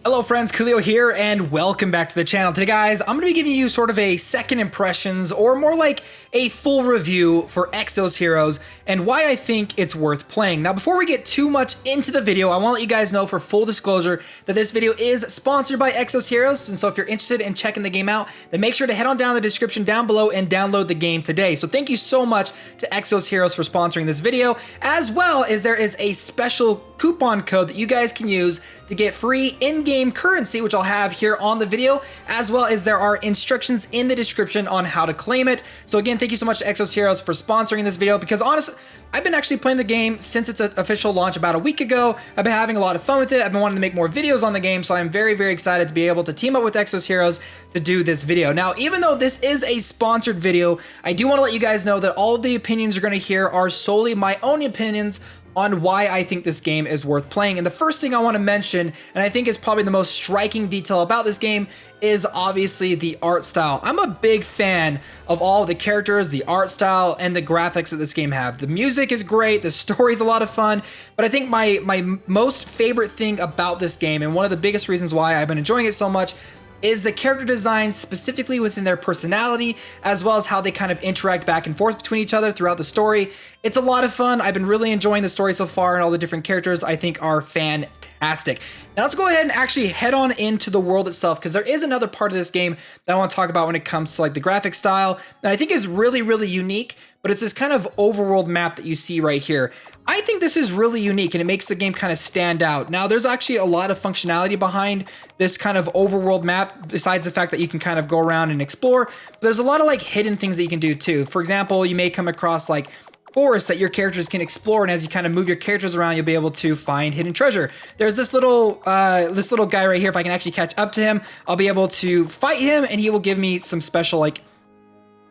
Hello friends, Koolio here, and welcome back to the channel. Today guys, I'm going to be giving you sort of a second impressions, or more like a full review for EXOS Heroes, and why I think it's worth playing. Now before we get too much into the video, I want to let you guys know for full disclosure that this video is sponsored by EXOS Heroes, and so if you're interested in checking the game out, then make sure to head on down to the description down below and download the game today. So thank you so much to EXOS Heroes for sponsoring this video, as well as there is a special coupon code that you guys can use to get free in-game currency, which I'll have here on the video, as well as there are instructions in the description on how to claim it. So again, thank you so much to EXOS Heroes for sponsoring this video, because honestly, I've been actually playing the game since its official launch about a week ago. I've been having a lot of fun with it. I've been wanting to make more videos on the game, so I'm very, very excited to be able to team up with EXOS Heroes to do this video. Now, even though this is a sponsored video, I do want to let you guys know that all of the opinions you're going to hear are solely my own opinions on why I think this game is worth playing. And the first thing I want to mention, and I think is probably the most striking detail about this game, is obviously the art style. I'm a big fan of all the characters, the art style, and the graphics that this game have. The music is great, the story's a lot of fun, but I think my most favorite thing about this game, and one of the biggest reasons why I've been enjoying it so much, is the character design, specifically within their personality, as well as how they kind of interact back and forth between each other throughout the story. It's a lot of fun. I've been really enjoying the story so far, and all the different characters I think are fantastic. Now let's go ahead and actually head on into the world itself, because there is another part of this game that I want to talk about when it comes to like the graphic style that I think is really, really unique, but it's this kind of overworld map that you see right here. I think this is really unique, and it makes the game kind of stand out. Now, there's actually a lot of functionality behind this kind of overworld map, besides the fact that you can kind of go around and explore. But there's a lot of like hidden things that you can do too. For example, you may come across like forests that your characters can explore, and as you kind of move your characters around, you'll be able to find hidden treasure. There's this little guy right here. If I can actually catch up to him, I'll be able to fight him, and he will give me some special, like,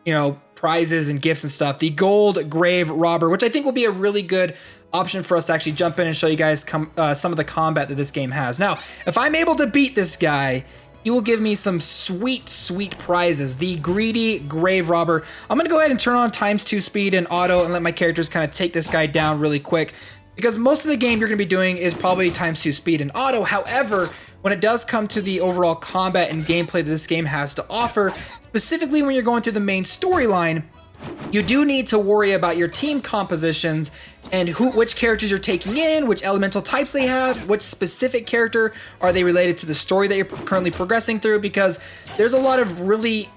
you know, prizes and gifts and stuff. The gold grave robber, which I think will be a really good option for us to actually jump in and show you guys some of the combat that this game has. Now, if I'm able to beat this guy, he will give me some sweet, sweet prizes. The greedy grave robber. I'm gonna go ahead and turn on ×2 speed and auto and let my characters kind of take this guy down really quick, because most of the game you're gonna be doing is probably ×2 speed and auto. However, when it does come to the overall combat and gameplay that this game has to offer, specifically when you're going through the main storyline, you do need to worry about your team compositions and which characters you're taking in, which elemental types they have, which specific character are they related to the story that you're currently progressing through, because there's a lot of really,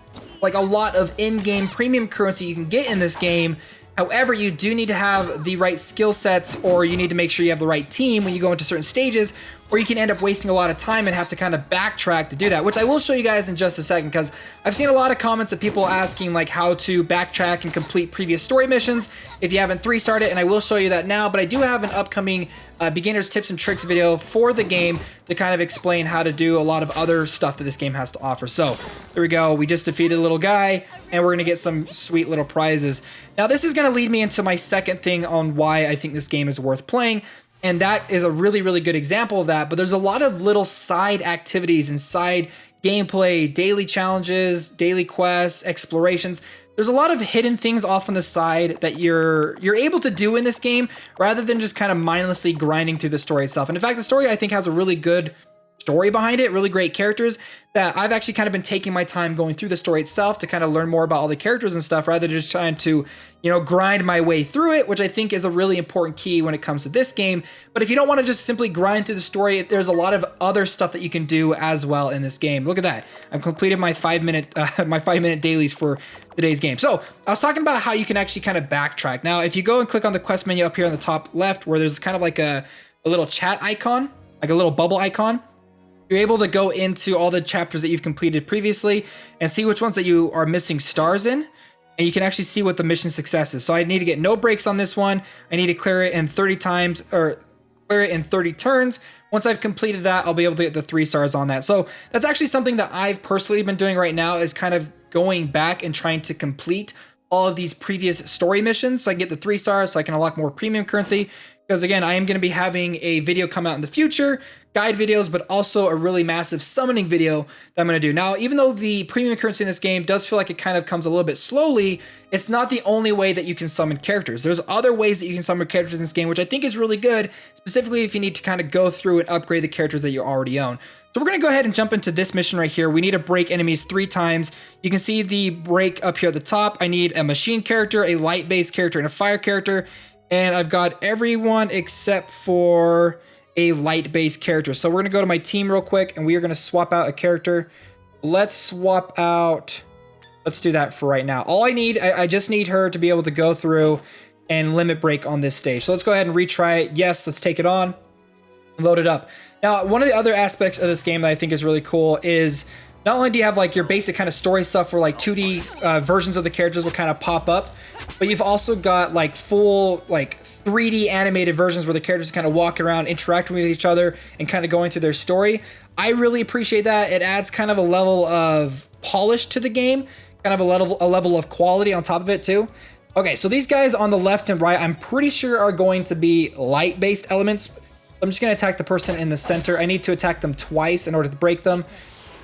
like a lot of in-game premium currency you can get in this game. However, you do need to have the right skill sets, or you need to make sure you have the right team when you go into certain stages, or you can end up wasting a lot of time and have to kind of backtrack to do that, which I will show you guys in just a second, because I've seen a lot of comments of people asking like how to backtrack and complete previous story missions if you haven't 3-starred it, and I will show you that now, but I do have an upcoming beginner's tips and tricks video for the game to kind of explain how to do a lot of other stuff that this game has to offer. So there we go. We just defeated a little guy, and we're going to get some sweet little prizes. Now this is going to lead me into my second thing on why I think this game is worth playing. And that is a really, really good example of that. But there's a lot of little side activities and side gameplay, daily challenges, daily quests, explorations. There's a lot of hidden things off on the side that you're able to do in this game, rather than just kind of mindlessly grinding through the story itself. And in fact, the story I think has a really good story behind it, really great characters, that I've actually kind of been taking my time going through the story itself to kind of learn more about all the characters and stuff, rather than just trying to, you know, grind my way through it, which I think is a really important key when it comes to this game. But if you don't want to just simply grind through the story, there's a lot of other stuff that you can do as well in this game. Look at that. I've completed my 5-minute dailies for today's game. So I was talking about how you can actually kind of backtrack. Now, if you go and click on the quest menu up here on the top left, where there's kind of like a little chat icon, like a little bubble icon, you're able to go into all the chapters that you've completed previously and see which ones that you are missing stars in, and you can actually see what the mission success is. So I need to get no breaks on this one. I need to clear it in 30 times, or clear it in 30 turns. Once I've completed that, I'll be able to get the 3 stars on that. So that's actually something that I've personally been doing right now, is kind of going back and trying to complete all of these previous story missions so I can get the 3 stars, so I can unlock more premium currency. Because again, I am going to be having a video come out in the future guide videos, but also a really massive summoning video that I'm going to do. Now, even though the premium currency in this game does feel like it kind of comes a little bit slowly, it's not the only way that you can summon characters. There's other ways that you can summon characters in this game, which I think is really good, specifically if you need to kind of go through and upgrade the characters that you already own. So we're going to go ahead and jump into this mission right here. We need to break enemies 3 times. You can see the break up here at the top. I need a machine character, a light-based character, and a fire character. And I've got everyone except for a light-based character. So we're going to go to my team real quick, and we are going to swap out a character. Let's do that for right now. All I just need her to be able to go through and limit break on this stage. So let's go ahead and retry it. Yes, let's take it on. Load it up. Now, one of the other aspects of this game that I think is really cool is not only do you have like your basic kind of story stuff where like 2D versions of the characters will kind of pop up, but you've also got like full like 3D animated versions where the characters kind of walk around, interacting with each other, and kind of going through their story. I really appreciate that. It adds kind of a level of polish to the game, kind of a level of quality on top of it too. Okay, so these guys on the left and right, I'm pretty sure are going to be light-based elements. I'm just going to attack the person in the center. I need to attack them twice in order to break them.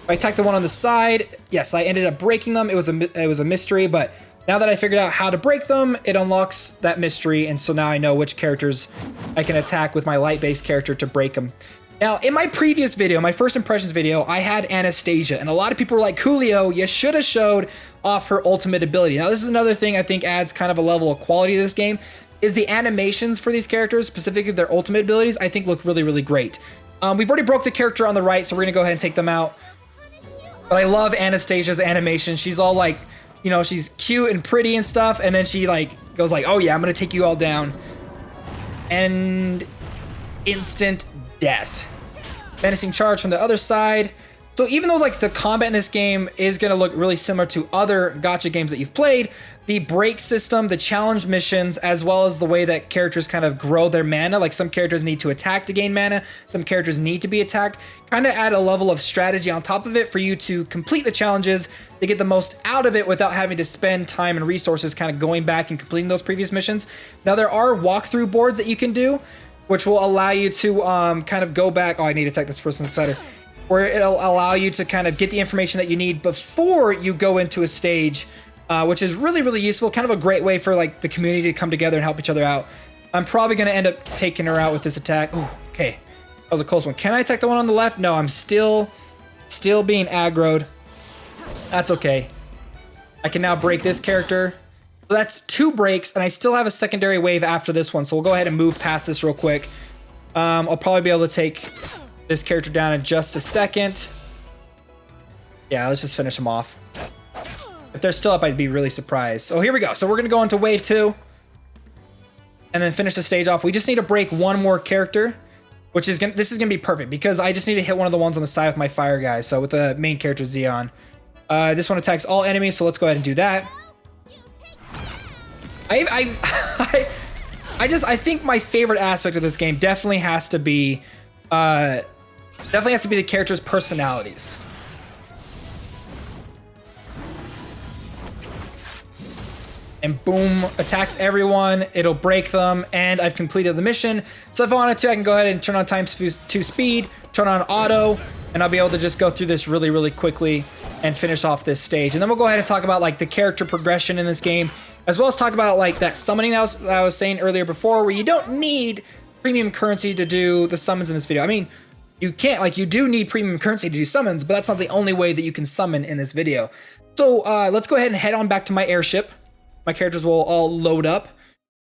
If I attack the one on the side, yes, I ended up breaking them. It was a mystery, but now that I figured out how to break them, it unlocks that mystery, and so now I know which characters I can attack with my light-based character to break them. Now, in my previous video, my first impressions video, I had Anastasia, and a lot of people were like, Koolio, you should have showed off her ultimate ability. Now, this is another thing I think adds kind of a level of quality to this game, is the animations for these characters, specifically their ultimate abilities, I think look really, really great. We've already broke the character on the right, so we're gonna go ahead and take them out. But I love Anastasia's animation. She's all like, you know, she's cute and pretty and stuff, and then she like goes like, oh yeah, I'm gonna take you all down. And instant death. Menacing charge from the other side. So even though like the combat in this game is gonna look really similar to other gacha games that you've played, the break system, the challenge missions, as well as the way that characters kind of grow their mana, like some characters need to attack to gain mana, some characters need to be attacked, kind of add a level of strategy on top of it for you to complete the challenges, to get the most out of it without having to spend time and resources kind of going back and completing those previous missions. Now there are walkthrough boards that you can do, which will allow you to kind of go back. Oh, I need to attack this person inside, where it'll allow you to kind of get the information that you need before you go into a stage, which is really, really useful. Kind of a great way for like the community to come together and help each other out. I'm probably going to end up taking her out with this attack. Ooh, okay. That was a close one. Can I attack the one on the left? No, I'm still being aggroed. That's okay. I can now break this character. So that's 2 breaks, and I still have a secondary wave after this one. So we'll go ahead and move past this real quick. I'll probably be able to take this character down in just a second. Yeah, let's just finish him off. If they're still up, I'd be really surprised. So here we go. So we're gonna go into wave 2 and then finish the stage off. We just need to break one more character, which is this is gonna be perfect because I just need to hit one of the ones on the side with my fire guy. So with the main character Xeon, this one attacks all enemies. So let's go ahead and do that. I think my favorite aspect of this game definitely has to be the characters' personalities. And boom, attacks everyone, it'll break them, and I've completed the mission. So if I wanted to, I can go ahead and turn on times 2 speed, turn on auto, and I'll be able to just go through this really, really quickly and finish off this stage. And then we'll go ahead and talk about like the character progression in this game, as well as talk about like that summoning that I was saying earlier before, where you don't need premium currency to do the summons in this video. I mean, you can't, like you do need premium currency to do summons, but that's not the only way that you can summon in this video. So let's go ahead and head on back to my airship. My characters will all load up,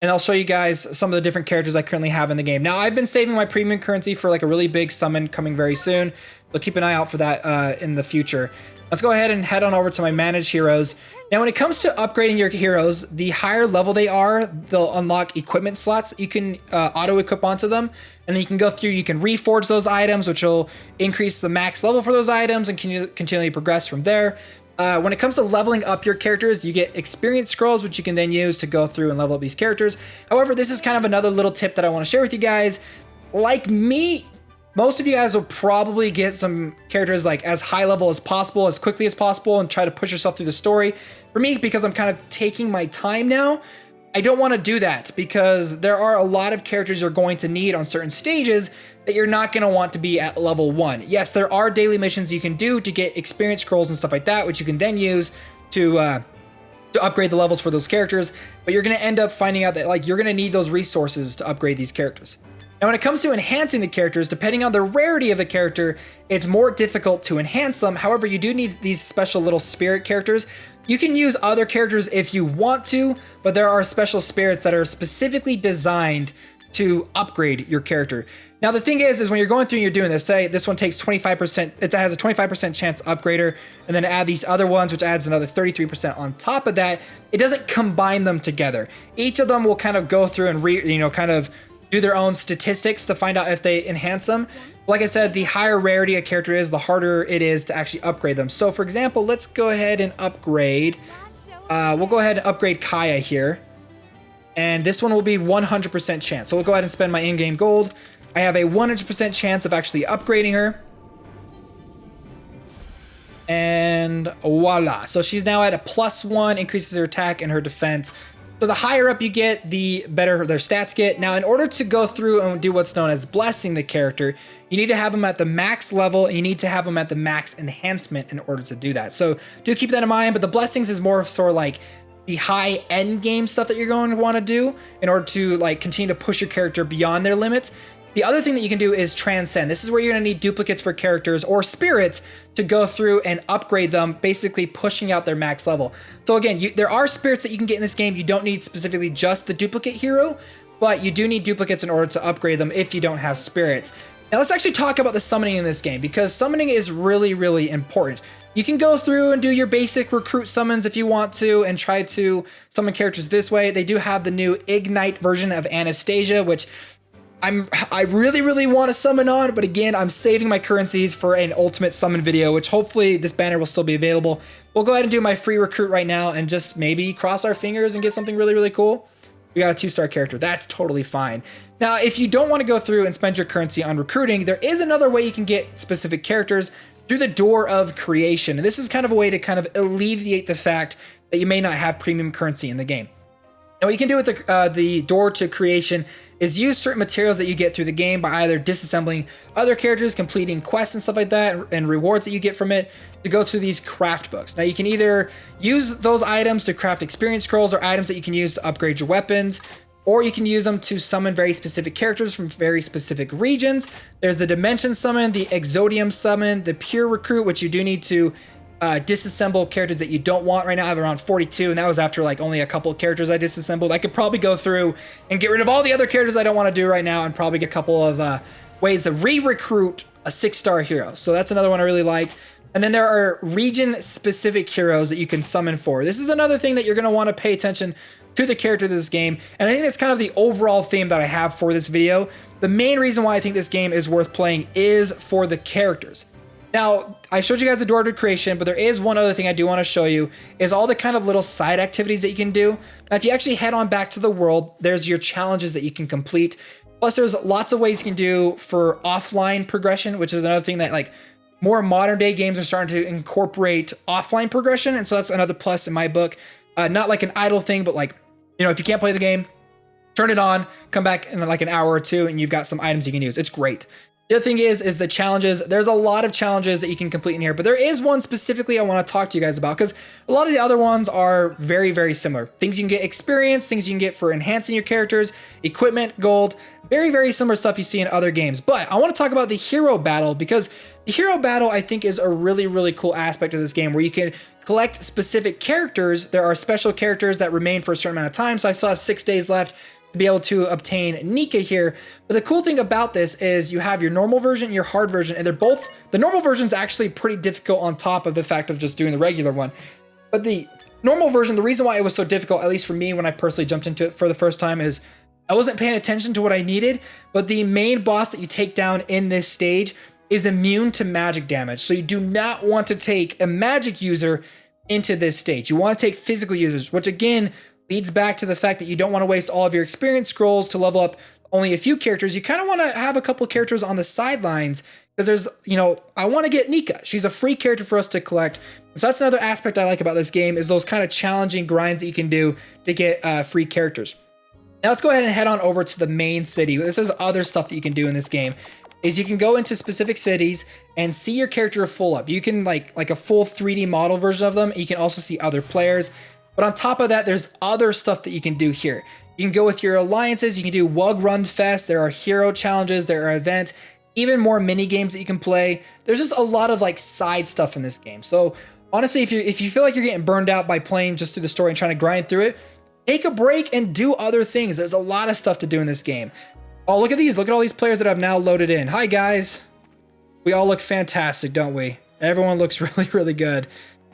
and I'll show you guys some of the different characters I currently have in the game. Now, I've been saving my premium currency for like a really big summon coming very soon, so keep an eye out for that in the future. Let's go ahead and head on over to my manage heroes. Now, when it comes to upgrading your heroes, the higher level they are, they'll unlock equipment slots. You can auto-equip onto them, and then you can go through, you can reforge those items, which will increase the max level for those items and continually progress from there. When it comes to leveling up your characters, you get experience scrolls, which you can then use to go through and level up these characters. However, this is kind of another little tip that I want to share with you guys. Like me, most of you guys will probably get some characters like as high level as possible, as quickly as possible, and try to push yourself through the story. For me, because I'm kind of taking my time now, I don't want to do that because there are a lot of characters you're going to need on certain stages that you're not going to want to be at level 1. Yes, there are daily missions you can do to get experience scrolls and stuff like that, which you can then use to upgrade the levels for those characters, but you're going to end up finding out that like you're going to need those resources to upgrade these characters. Now, when it comes to enhancing the characters, depending on the rarity of the character, it's more difficult to enhance them. However, you do need these special little spirit characters. You can use other characters if you want to, but there are special spirits that are specifically designed to upgrade your character. Now, the thing is when you're going through and you're doing this, say this one takes 25%, it has a 25% chance upgrader, and then add these other ones, which adds another 33% on top of that. It doesn't combine them together. Each of them will kind of go through and kind of do their own statistics to find out if they enhance them. Like I said, the higher rarity a character is, the harder it is to actually upgrade them. So for example, let's go ahead and upgrade. We'll go ahead and upgrade Kaya here. And this one will be 100% chance. So we'll go ahead and spend my in-game gold. I have a 100% chance of actually upgrading her. And voila. So she's now at a +1, increases her attack and her defense. So the higher up you get, the better their stats get. Now, in order to go through and do what's known as blessing the character, you need to have them at the max level, and you need to have them at the max enhancement in order to do that. So do keep that in mind, but the blessings is more of sort of like the high end game stuff that you're going to want to do in order to like continue to push your character beyond their limits. The other thing that you can do is transcend. This is where you're going to need duplicates for characters or spirits to go through and upgrade them, basically pushing out their max level. So again, there are spirits that you can get in this game. You don't need specifically just the duplicate hero, but you do need duplicates in order to upgrade them if you don't have spirits. Now let's actually talk about the summoning in this game, because summoning is really, really important. You can go through and do your basic recruit summons if you want to and try to summon characters this way. They do have the new Ignite version of Anastasia, which I really, really want to summon on, but again, I'm saving my currencies for an ultimate summon video, which hopefully this banner will still be available. We'll go ahead and do my free recruit right now and just maybe cross our fingers and get something really, really cool. We got a 2-star character. That's totally fine. Now, if you don't want to go through and spend your currency on recruiting, there is another way you can get specific characters through the door of creation. And this is kind of a way to kind of alleviate the fact that you may not have premium currency in the game. Now, what you can do with the door to creation is use certain materials that you get through the game by either disassembling other characters, completing quests and stuff like that, and rewards that you get from it to go through these craft books. Now, you can either use those items to craft experience scrolls or items that you can use to upgrade your weapons, or you can use them to summon very specific characters from very specific regions. There's the Dimension Summon, the Exodium Summon, the Pure Recruit, which you do need to disassemble characters that you don't want. Right now I have around 42, and that was after like only a couple of characters I disassembled. I could probably go through and get rid of all the other characters I don't want to do right now and probably get a couple of ways to re-recruit a 6-star hero. So that's another one I really liked. And then there are region-specific heroes that you can summon for. This is another thing that you're going to want to pay attention to the character of this game, and I think that's kind of the overall theme that I have for this video. The main reason why I think this game is worth playing is for the characters. Now, I showed you guys the door to creation, but there is one other thing I do want to show you, is all the kind of little side activities that you can do. Now, if you actually head on back to the world, there's your challenges that you can complete. Plus, there's lots of ways you can do for offline progression, which is another thing that like more modern day games are starting to incorporate offline progression. And so that's another plus in my book. Not like an idle thing, but like, you know, if you can't play the game, turn it on, come back in like an hour or two, and you've got some items you can use. It's great. The other thing is the challenges. There's a lot of challenges that you can complete in here, but there is one specifically I want to talk to you guys about, because a lot of the other ones are very, very similar. Things you can get experience, things you can get for enhancing your characters, equipment, gold, very, very similar stuff you see in other games. But I want to talk about the hero battle, because the hero battle I think is a really, really cool aspect of this game where you can collect specific characters. There are special characters that remain for a certain amount of time, so I still have 6 days left to be able to obtain Nika here. But the cool thing about this is you have your normal version and your hard version, and they're both, the normal version is actually pretty difficult on top of the fact of just doing the regular one. But the normal version, the reason why it was so difficult, at least for me when I personally jumped into it for the first time, is I wasn't paying attention to what I needed, but the main boss that you take down in this stage is immune to magic damage. So you do not want to take a magic user into this stage. You want to take physical users, which again leads back to the fact that you don't want to waste all of your experience scrolls to level up only a few characters. You kind of want to have a couple characters on the sidelines because there's, I want to get Nika. She's a free character for us to collect. So that's another aspect I like about this game, is those kind of challenging grinds that you can do to get free characters. Now let's go ahead and head on over to the main city. This is other stuff that you can do in this game, is you can go into specific cities and see your character full up. You can like a full 3D model version of them. You can also see other players. But on top of that, there's other stuff that you can do here. You can go with your alliances. You can do Wug Run Fest. There are hero challenges. There are events, even more mini games that you can play. There's just a lot of like side stuff in this game. So honestly, if you feel like you're getting burned out by playing just through the story and trying to grind through it, take a break and do other things. There's a lot of stuff to do in this game. Oh, look at these. Look at all these players that I've now loaded in. Hi, guys. We all look fantastic, don't we? Everyone looks really, really good.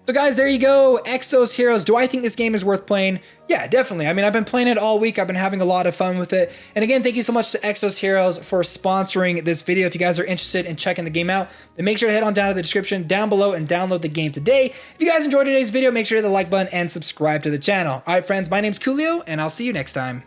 So guys, there you go. EXOS Heroes. Do I think this game is worth playing? Yeah, definitely. I mean, I've been playing it all week. I've been having a lot of fun with it. And again, thank you so much to EXOS Heroes for sponsoring this video. If you guys are interested in checking the game out, then make sure to head on down to the description down below and download the game today. If you guys enjoyed today's video, make sure to hit the like button and subscribe to the channel. All right, friends, my name's Koolio, and I'll see you next time.